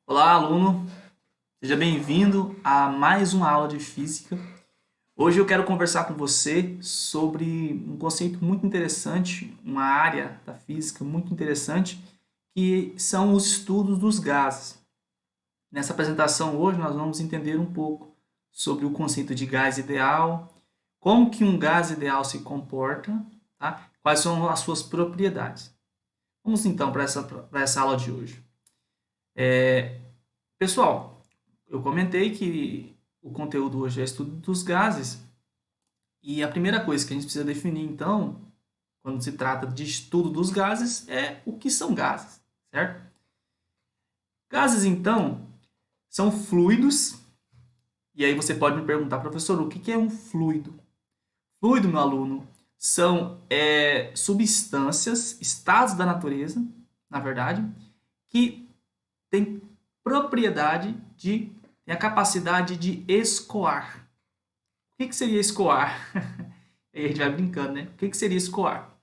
Olá, aluno. Seja bem-vindo a mais uma aula de física. Hoje eu quero conversar com você sobre um conceito muito interessante, uma área da física muito interessante, que são os estudos dos gases. Nessa apresentação hoje nós vamos entender um pouco sobre o conceito de gás ideal, como que um gás ideal se comporta, tá? Quais são as suas propriedades. Vamos então para essa aula de hoje. Pessoal, eu comentei que o conteúdo hoje é estudo dos gases e a primeira coisa que a gente precisa definir, então, quando se trata de estudo dos gases, é o que são gases, certo? Gases, então, são fluidos, e aí você pode me perguntar, professor, o que é um fluido? Fluido, meu aluno, são substâncias, estados da natureza, na verdade, que têm propriedade de, têm a capacidade de escoar. O que seria escoar? Aí a gente vai brincando, né? O que seria escoar?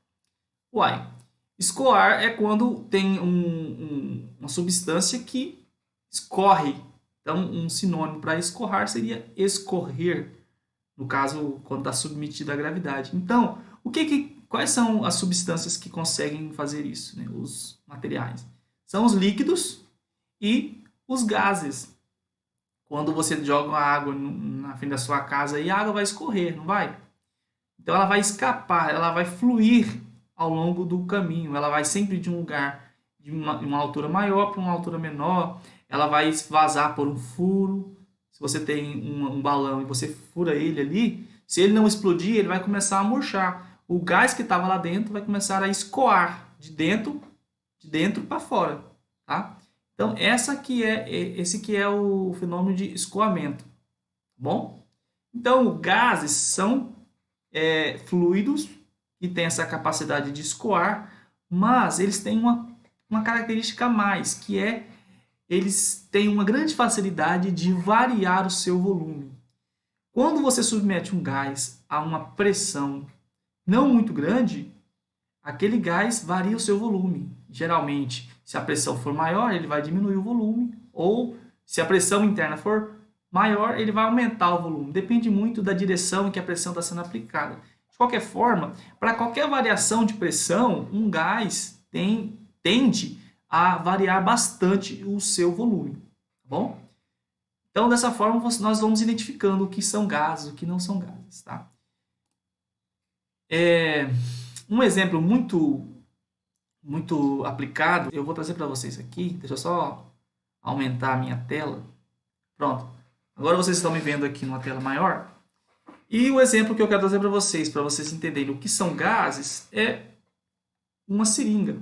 Uai, escoar é quando tem uma substância que escorre. Então, um sinônimo para escorrar seria escorrer, no caso, quando está submetido à gravidade. Então, quais são as substâncias que conseguem fazer isso, né? Os materiais. São os líquidos e os gases. Quando você joga uma água na frente da sua casa, aí a água vai escorrer, não vai? Então ela vai escapar, ela vai fluir ao longo do caminho, ela vai sempre de um lugar de uma altura maior para uma altura menor, ela vai vazar por um furo. Se você tem um balão e você fura ele ali, se ele não explodir, ele vai começar a murchar. O gás que estava lá dentro vai começar a escoar de dentro para fora, tá? Então esse que é o fenômeno de escoamento, tá bom? Então gases são fluidos que têm essa capacidade de escoar, mas eles têm uma característica a mais, que é eles têm uma grande facilidade de variar o seu volume. Quando você submete um gás a uma pressão não muito grande, aquele gás varia o seu volume. Geralmente, se a pressão for maior, ele vai diminuir o volume, ou se a pressão interna for maior, ele vai aumentar o volume. Depende muito da direção em que a pressão está sendo aplicada. De qualquer forma, para qualquer variação de pressão, um gás tende a variar bastante o seu volume. Tá bom? Então, dessa forma, nós vamos identificando o que são gases, o que não são gases. Tá? Um exemplo muito aplicado, eu vou trazer para vocês aqui. Deixa eu só aumentar a minha tela. Pronto. Agora vocês estão me vendo aqui numa tela maior. E o exemplo que eu quero trazer para vocês entenderem o que são gases, é uma seringa.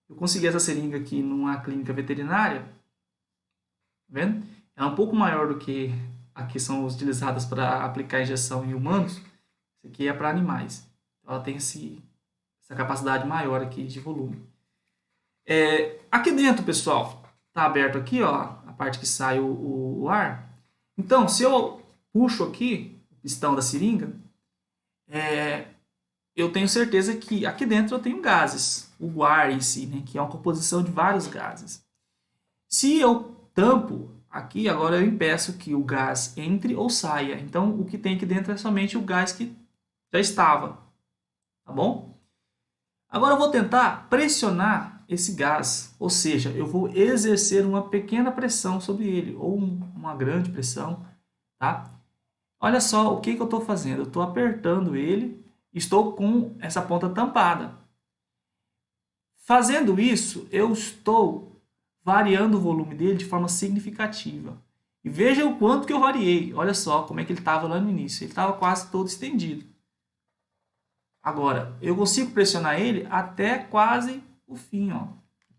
Eu consegui essa seringa aqui numa clínica veterinária. Tá vendo? Ela é um pouco maior do que a que são utilizadas para aplicar injeção em humanos. Isso aqui é para animais. Ela tem essa capacidade maior aqui de volume. Aqui dentro, pessoal, está aberto aqui, ó, a parte que sai o ar. Então, se eu puxo aqui o pistão da seringa, eu tenho certeza que aqui dentro eu tenho gases, o ar em si, né, que é uma composição de vários gases. Se eu tampo aqui, agora eu impeço que o gás entre ou saia. Então, o que tem aqui dentro é somente o gás que já estava, tá bom? Agora eu vou tentar pressionar esse gás, ou seja, eu vou exercer uma pequena pressão sobre ele, ou uma grande pressão, tá? Olha só o que eu estou fazendo, eu estou apertando ele, estou com essa ponta tampada. Fazendo isso, eu estou variando o volume dele de forma significativa. E veja o quanto que eu variei, olha só como é que ele estava lá no início, ele estava quase todo estendido. Agora, eu consigo pressionar ele até quase o fim, ó.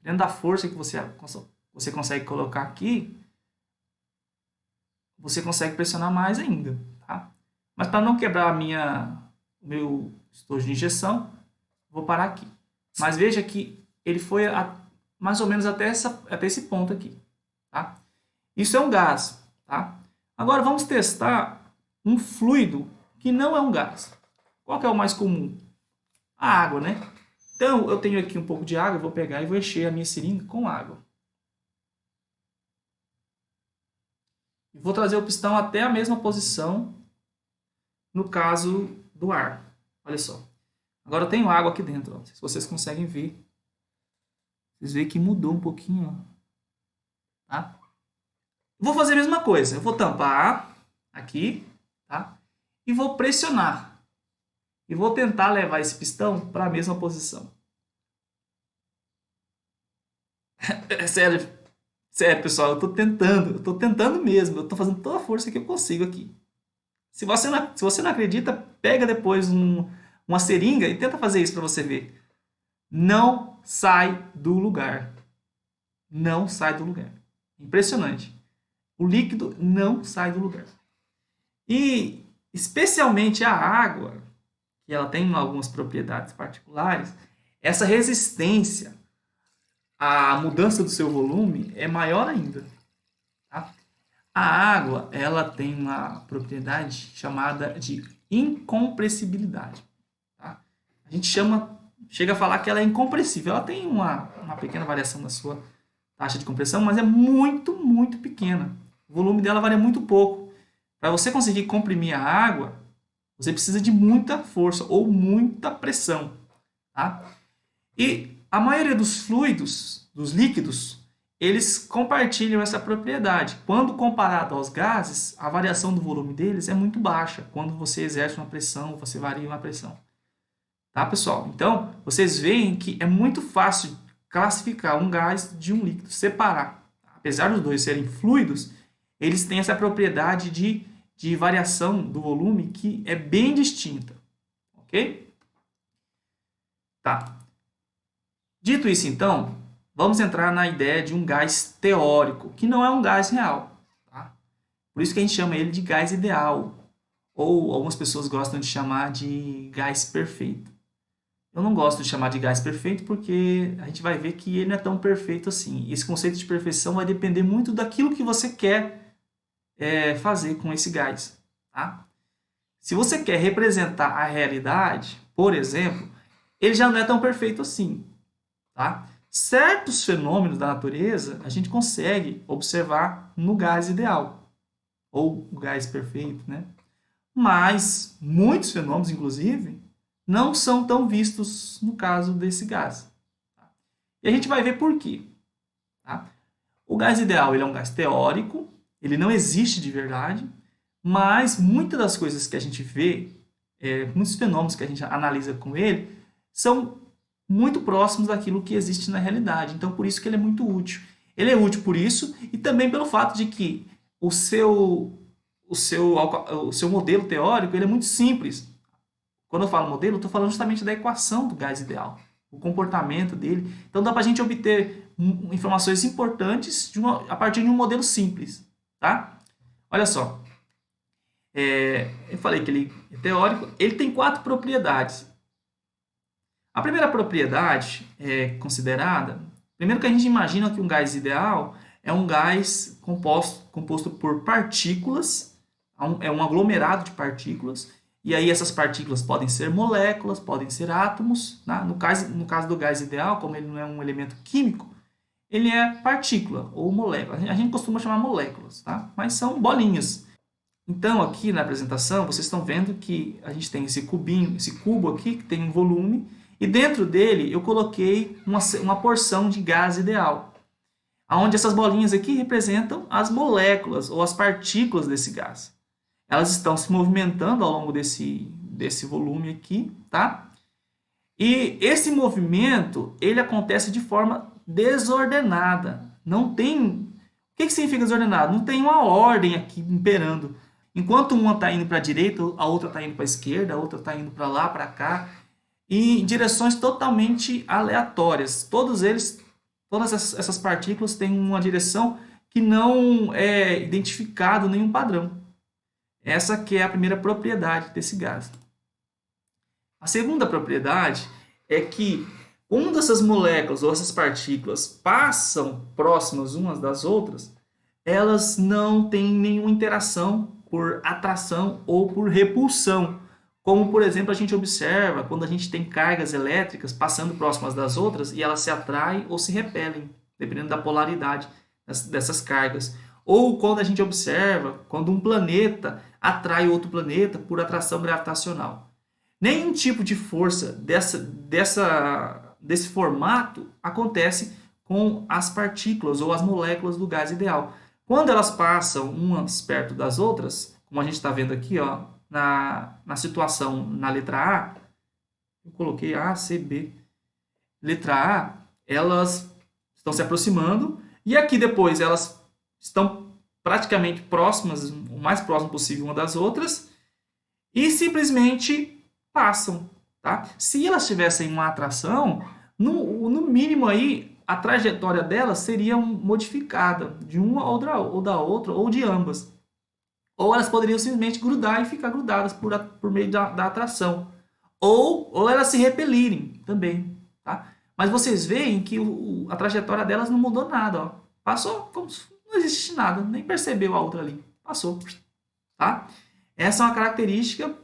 Dentro da força que você consegue colocar aqui, você consegue pressionar mais ainda, tá? Mas para não quebrar o meu estojo de injeção, vou parar aqui. Mas veja que ele foi mais ou menos até esse ponto aqui, tá? Isso é um gás, tá? Agora vamos testar um fluido que não é um gás. Qual que é o mais comum? A água, né? Então, eu tenho aqui um pouco de água, eu vou pegar e vou encher a minha seringa com água. e vou trazer o pistão até a mesma posição no caso do ar. Olha só. Agora eu tenho água aqui dentro, ó. Não sei se vocês conseguem ver. Vocês veem que mudou um pouquinho, ó. Tá? Vou fazer a mesma coisa. Eu vou tampar aqui, tá? E vou pressionar. E vou tentar levar esse pistão para a mesma posição. É sério, sério, pessoal, eu tô tentando mesmo, eu tô fazendo toda a força que eu consigo aqui. Se você não acredita, pega depois uma seringa e tenta fazer isso para você ver. Não sai do lugar. Não sai do lugar. Impressionante. O líquido não sai do lugar. E especialmente a água, que ela tem algumas propriedades particulares, essa resistência à mudança do seu volume é maior ainda. Tá? A água, ela tem uma propriedade chamada de incompressibilidade. Tá? A gente chega a falar que ela é incompressível. Ela tem uma pequena variação da sua taxa de compressão, mas é muito, muito pequena. O volume dela varia muito pouco. Para você conseguir comprimir a água, você precisa de muita força ou muita pressão. Tá? E a maioria dos fluidos, dos líquidos, eles compartilham essa propriedade. Quando comparado aos gases, a variação do volume deles é muito baixa. Quando você exerce uma pressão, você varia uma pressão. Tá, pessoal? Então, vocês veem que é muito fácil classificar um gás de um líquido, separar. Apesar dos dois serem fluidos, eles têm essa propriedade de variação do volume que é bem distinta. Ok? Tá. Dito isso, então, vamos entrar na ideia de um gás teórico, que não é um gás real. Tá? Por isso que a gente chama ele de gás ideal, ou algumas pessoas gostam de chamar de gás perfeito. Eu não gosto de chamar de gás perfeito porque a gente vai ver que ele não é tão perfeito assim. Esse conceito de perfeição vai depender muito daquilo que você quer fazer com esse gás. Tá? Se você quer representar a realidade, por exemplo, ele já não é tão perfeito assim. Tá? Certos fenômenos da natureza a gente consegue observar no gás ideal, ou o gás perfeito, né? Mas muitos fenômenos, inclusive, não são tão vistos no caso desse gás. Tá? E a gente vai ver por quê. Tá? O gás ideal ele é um gás teórico, ele não existe de verdade, mas muitas das coisas que a gente vê, muitos fenômenos que a gente analisa com ele, são muito próximos daquilo que existe na realidade. Então, por isso que ele é muito útil. Ele é útil por isso e também pelo fato de que o seu modelo teórico ele é muito simples. Quando eu falo modelo, eu estou falando justamente da equação do gás ideal, o comportamento dele. Então, dá para a gente obter informações importantes a partir de um modelo simples. Tá? Olha só. Eu falei que ele é teórico. Ele tem 4 propriedades. A primeira propriedade considerada, primeiro que a gente imagina que um gás ideal é um gás composto por partículas, é um aglomerado de partículas, e aí essas partículas podem ser moléculas, podem ser átomos. Tá? No caso do gás ideal, como ele não é um elemento químico, ele é partícula ou molécula. A gente costuma chamar moléculas, tá? Mas são bolinhas. Então, aqui na apresentação, vocês estão vendo que a gente tem esse cubo aqui, que tem um volume, e dentro dele eu coloquei uma porção de gás ideal, onde essas bolinhas aqui representam as moléculas ou as partículas desse gás. Elas estão se movimentando ao longo desse volume aqui, tá? E esse movimento, ele acontece de forma desordenada. Não tem... O que significa desordenado? Não tem uma ordem aqui imperando. Enquanto uma está indo para a direita, a outra está indo para a esquerda, a outra está indo para lá, para cá, e em direções totalmente aleatórias. Todas essas partículas têm uma direção que não é identificado nenhum padrão. Essa que é a primeira propriedade desse gás. A segunda propriedade é que quando essas moléculas ou essas partículas passam próximas umas das outras, elas não têm nenhuma interação por atração ou por repulsão. Como, por exemplo, a gente observa quando a gente tem cargas elétricas passando próximas das outras e elas se atraem ou se repelem, dependendo da polaridade dessas cargas. Ou quando a gente observa, quando um planeta atrai outro planeta por atração gravitacional. Nenhum tipo de força desse formato acontece com as partículas ou as moléculas do gás ideal. Quando elas passam umas perto das outras, como a gente está vendo aqui, ó, na situação na letra A, eu coloquei A, C, B. Letra A, elas estão se aproximando, e aqui depois elas estão praticamente próximas, o mais próximo possível uma das outras, e simplesmente passam. Tá? Se elas tivessem uma atração, no mínimo aí, a trajetória delas seria modificada de uma ou da outra, ou de ambas. Ou elas poderiam simplesmente grudar e ficar grudadas por meio da atração. Ou elas se repelirem também. Tá? Mas vocês veem que a trajetória delas não mudou nada. Ó. Passou como se não existisse nada, nem percebeu a outra ali. Passou. Tá? Essa é uma característica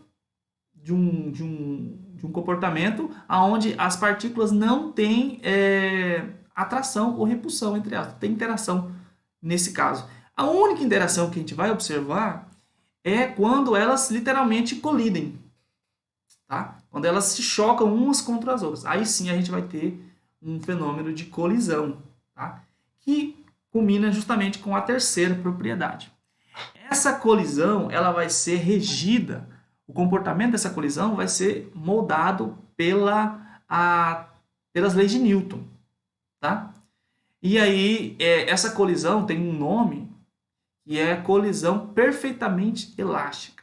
de um comportamento onde as partículas não têm atração ou repulsão entre elas, tem interação nesse caso. A única interação que a gente vai observar é quando elas literalmente colidem, tá? Quando elas se chocam umas contra as outras. Aí sim a gente vai ter um fenômeno de colisão, tá? Que culmina justamente com a terceira propriedade. Essa colisão ela vai ser regida, o comportamento dessa colisão vai ser moldado pelas leis de Newton. Tá? E aí, essa colisão tem um nome que é colisão perfeitamente elástica.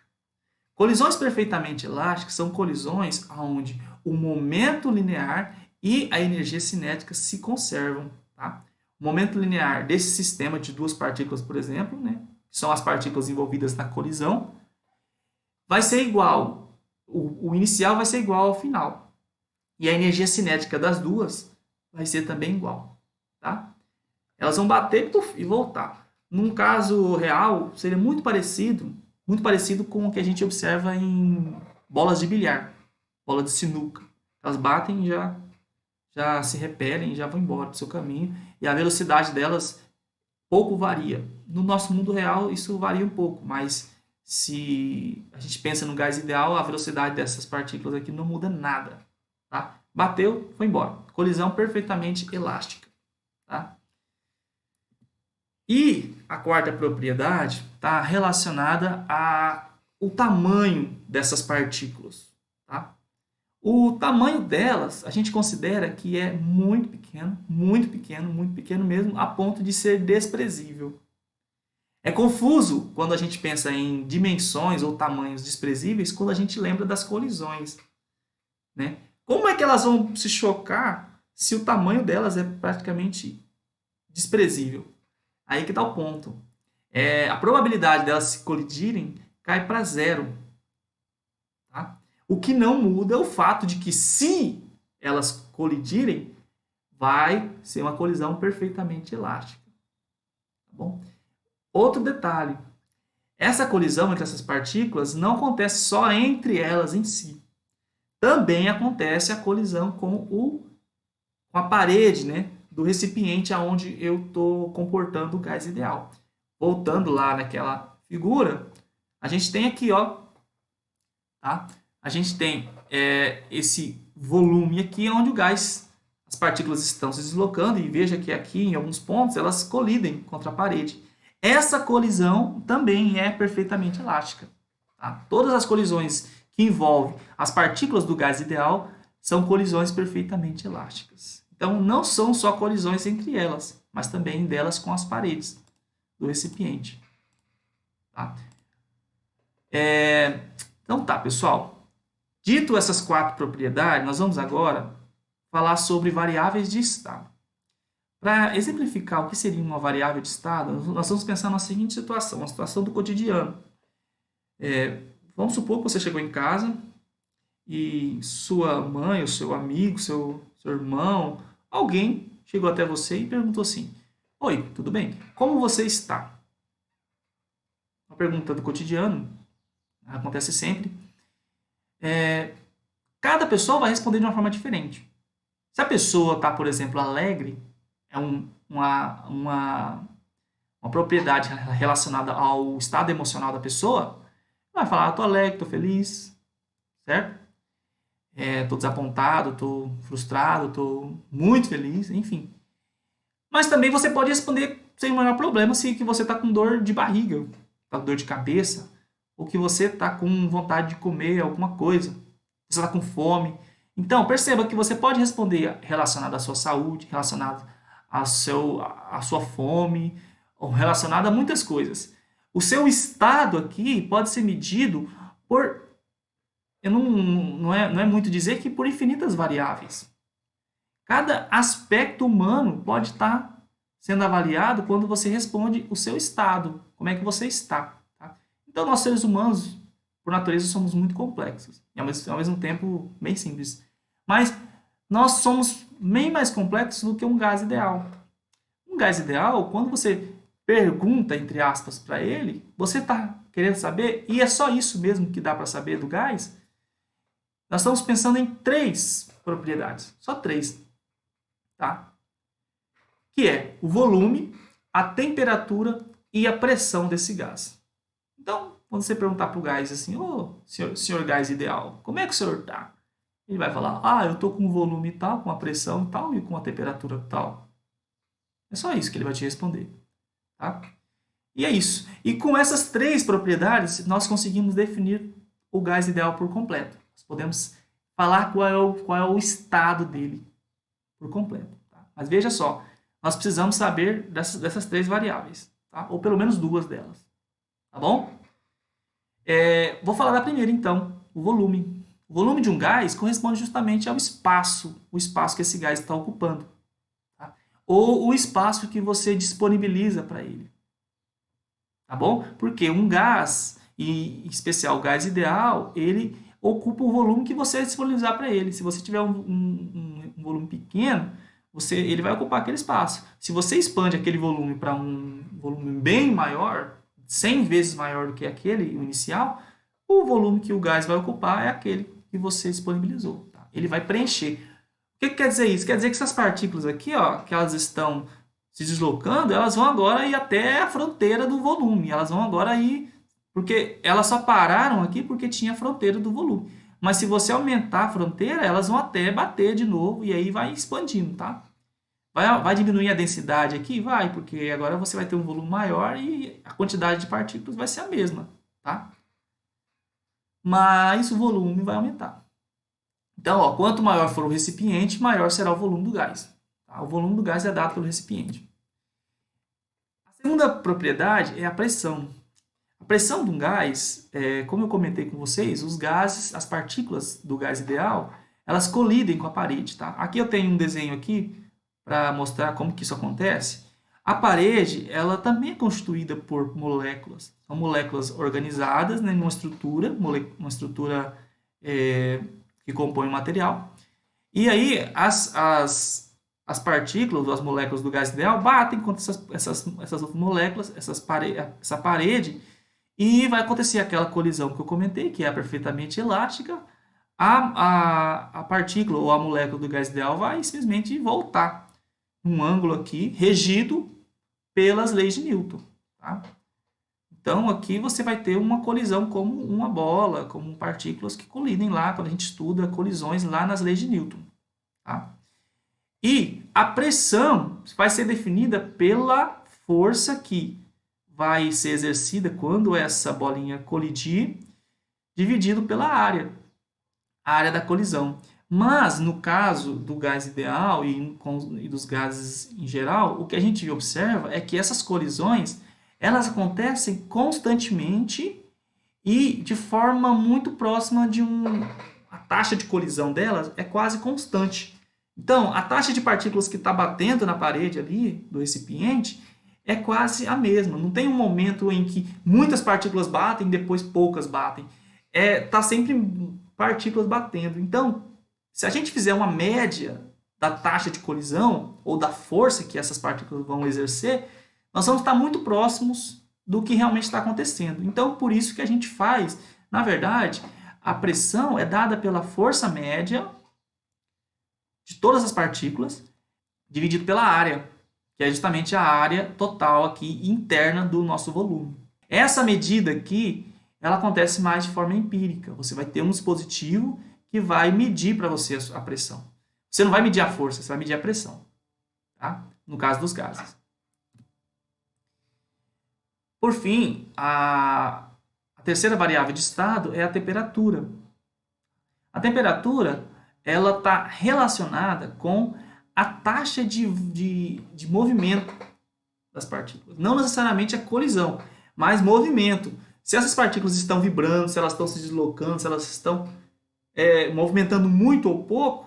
Colisões perfeitamente elásticas são colisões onde o momento linear e a energia cinética se conservam. Tá? O momento linear desse sistema de duas partículas, por exemplo, né, que são as partículas envolvidas na colisão, vai ser igual, o inicial vai ser igual ao final. E a energia cinética das duas vai ser também igual. Tá? Elas vão bater e voltar. Num caso real, seria muito parecido com o que a gente observa em bolas de bilhar, bola de sinuca. Elas batem e já se repelem, já vão embora para o seu caminho. E a velocidade delas pouco varia. No nosso mundo real, isso varia um pouco, mas se a gente pensa no gás ideal, a velocidade dessas partículas aqui não muda nada. Tá? Bateu, foi embora. Colisão perfeitamente elástica. Tá? E a quarta propriedade está relacionada ao tamanho dessas partículas. Tá? O tamanho delas, a gente considera que é muito pequeno, muito pequeno, muito pequeno mesmo, a ponto de ser desprezível. É confuso quando a gente pensa em dimensões ou tamanhos desprezíveis quando a gente lembra das colisões. Né? Como é que elas vão se chocar se o tamanho delas é praticamente desprezível? Aí que está o ponto. A probabilidade delas se colidirem cai para zero. Tá? O que não muda é o fato de que se elas colidirem, vai ser uma colisão perfeitamente elástica. Tá bom? Outro detalhe. Essa colisão entre essas partículas não acontece só entre elas em si. Também acontece a colisão com a parede, né, do recipiente aonde eu estou comportando o gás ideal. Voltando lá naquela figura, a gente tem aqui, ó, tá? A gente tem esse volume aqui onde o gás, as partículas estão se deslocando e veja que aqui em alguns pontos elas colidem contra a parede. Essa colisão também é perfeitamente elástica. Tá? Todas as colisões que envolvem as partículas do gás ideal são colisões perfeitamente elásticas. Então, não são só colisões entre elas, mas também delas com as paredes do recipiente. Tá? Então tá, pessoal. Dito essas quatro propriedades, nós vamos agora falar sobre variáveis de estado. Para exemplificar o que seria uma variável de estado, nós vamos pensar na seguinte situação, uma situação do cotidiano. Vamos supor que você chegou em casa e sua mãe, o seu amigo, seu irmão, alguém chegou até você e perguntou assim: oi, tudo bem? Como você está? Uma pergunta do cotidiano, acontece sempre. Cada pessoa vai responder de uma forma diferente. Se a pessoa está, por exemplo, alegre, é uma uma propriedade relacionada ao estado emocional da pessoa, vai falar, tô alegre, tô feliz, certo? Tô desapontado, tô frustrado, tô muito feliz, enfim. Mas também você pode responder sem o maior problema se que você está com dor de barriga, tá com dor de cabeça, ou que você está com vontade de comer alguma coisa, você está com fome. Então, perceba que você pode responder relacionado à sua saúde, relacionado à sua fome, ou relacionado a muitas coisas. O seu estado aqui pode ser medido por, eu não é muito dizer que por infinitas variáveis. Cada aspecto humano pode estar sendo avaliado quando você responde o seu estado, como é que você está. Tá? Então, nós seres humanos, por natureza, somos muito complexos e ao mesmo tempo bem simples. Mas nós somos bem mais complexos do que um gás ideal. Um gás ideal, quando você pergunta, entre aspas, para ele, você está querendo saber, e é só isso mesmo que dá para saber do gás, nós estamos pensando em 3 propriedades, só 3, tá? Que é o volume, a temperatura e a pressão desse gás. Então, quando você perguntar para o gás assim, ô, senhor gás ideal, como é que o senhor está? Ele vai falar, eu estou com um volume tal, com a pressão tal e com a temperatura tal. É só isso que ele vai te responder. Tá? E é isso. E com essas 3 propriedades, nós conseguimos definir o gás ideal por completo. Nós podemos falar qual é o estado dele por completo. Tá? Mas veja só, nós precisamos saber dessas 3 variáveis, tá? Ou pelo menos 2 delas. Tá bom? Vou falar da primeira, então, o volume. O volume de um gás corresponde justamente ao espaço, o espaço que esse gás está ocupando. Tá? Ou o espaço que você disponibiliza para ele. Tá bom? Porque um gás, e em especial o gás ideal, ele ocupa o volume que você disponibilizar para ele. Se você tiver um volume pequeno, ele vai ocupar aquele espaço. Se você expande aquele volume para um volume bem maior, 100 vezes maior do que aquele inicial, o volume que o gás vai ocupar é aquele que você disponibilizou. Tá? Ele vai preencher. O que quer dizer isso? Quer dizer que essas partículas aqui, ó, que elas estão se deslocando, elas vão agora ir até a fronteira do volume. Elas vão agora ir, porque elas só pararam aqui porque tinha a fronteira do volume. Mas se você aumentar a fronteira, elas vão até bater de novo e aí vai expandindo, tá? Vai diminuir a densidade aqui? Vai, porque agora você vai ter um volume maior e a quantidade de partículas vai ser a mesma, tá? Mas o volume vai aumentar. Então, ó, quanto maior for o recipiente, maior será o volume do gás. Tá? O volume do gás é dado pelo recipiente. A segunda propriedade é a pressão. A pressão de um gás, como eu comentei com vocês, os gases, as partículas do gás ideal, elas colidem com a parede. Tá? Aqui eu tenho um desenho aqui para mostrar como que isso acontece. A parede, ela também é constituída por moléculas. São moléculas organizadas, né, numa estrutura, uma estrutura que compõe o material. E aí as partículas, as moléculas do gás ideal batem contra essas outras moléculas, essa parede, e vai acontecer aquela colisão que eu comentei, que é perfeitamente elástica. A partícula ou a molécula do gás ideal vai simplesmente voltar num ângulo aqui, regido pelas leis de Newton. Tá? Então, aqui você vai ter uma colisão como uma bola, como partículas que colidem lá, quando a gente estuda colisões lá nas leis de Newton. Tá? E a pressão vai ser definida pela força que vai ser exercida quando essa bolinha colidir, dividido pela área, a área da colisão. Mas, no caso do gás ideal e dos gases em geral, o que a gente observa é que essas colisões elas acontecem constantemente e de forma muito próxima a taxa de colisão delas é quase constante. Então, a taxa de partículas que está batendo na parede ali do recipiente é quase a mesma. Não tem um momento em que muitas partículas batem e depois poucas batem. Tá sempre partículas batendo. Então, se a gente fizer uma média da taxa de colisão ou da força que essas partículas vão exercer, nós vamos estar muito próximos do que realmente está acontecendo. Então, por isso que a gente faz, na verdade, a pressão é dada pela força média de todas as partículas, dividido pela área. que é justamente a área total aqui interna do nosso volume. Essa medida aqui, ela acontece mais de forma empírica. Você vai ter um dispositivo que vai medir para você a pressão. Você não vai medir a força, você vai medir a pressão, tá? No caso dos gases. Por fim, a terceira variável de estado é a temperatura. A temperatura, ela está relacionada com a taxa de movimento das partículas. Não necessariamente a colisão, mas movimento. Se essas partículas estão vibrando, se elas estão se deslocando, se elas estão movimentando muito ou pouco,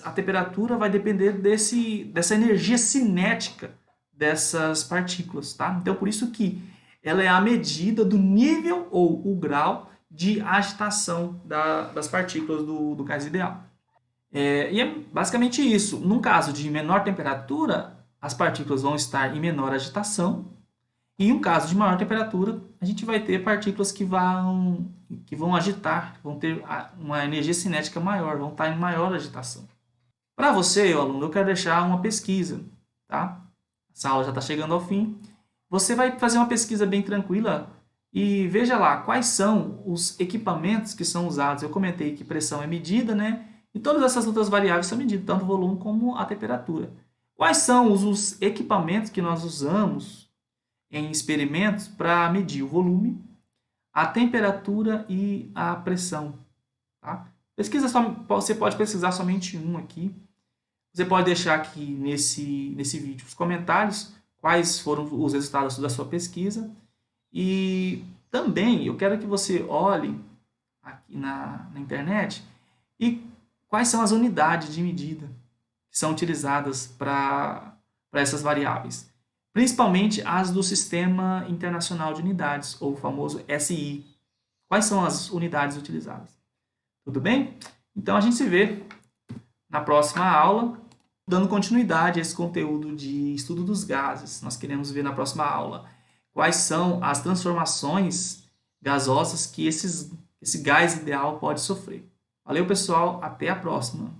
a temperatura vai depender dessa energia cinética dessas partículas, tá? Então, por isso que ela é a medida do nível ou o grau de agitação das partículas do gás ideal. E é basicamente isso. Num caso de menor temperatura, as partículas vão estar em menor agitação, e em um caso de maior temperatura, a gente vai ter partículas que vão agitar, vão ter uma energia cinética maior, vão estar em maior agitação. Para você, aluno, eu quero deixar uma pesquisa, tá? Essa aula já está chegando ao fim. Você vai fazer uma pesquisa bem tranquila e veja lá quais são os equipamentos que são usados. Eu comentei que pressão é medida, né? E todas essas outras variáveis são medidas, tanto o volume como a temperatura. Quais são os equipamentos que nós usamos em experimentos para medir o volume, a temperatura e a pressão? Tá? Você pode pesquisar somente um aqui. Você pode deixar aqui nesse vídeo os comentários quais foram os resultados da sua pesquisa. E também eu quero que você olhe aqui na internet e quais são as unidades de medida que são utilizadas para essas variáveis. Principalmente as do Sistema Internacional de Unidades, ou o famoso SI. Quais são as unidades utilizadas? Tudo bem? Então a gente se vê na próxima aula, dando continuidade a esse conteúdo de estudo dos gases. Nós queremos ver na próxima aula quais são as transformações gasosas que esse gás ideal pode sofrer. Valeu, pessoal. Até a próxima.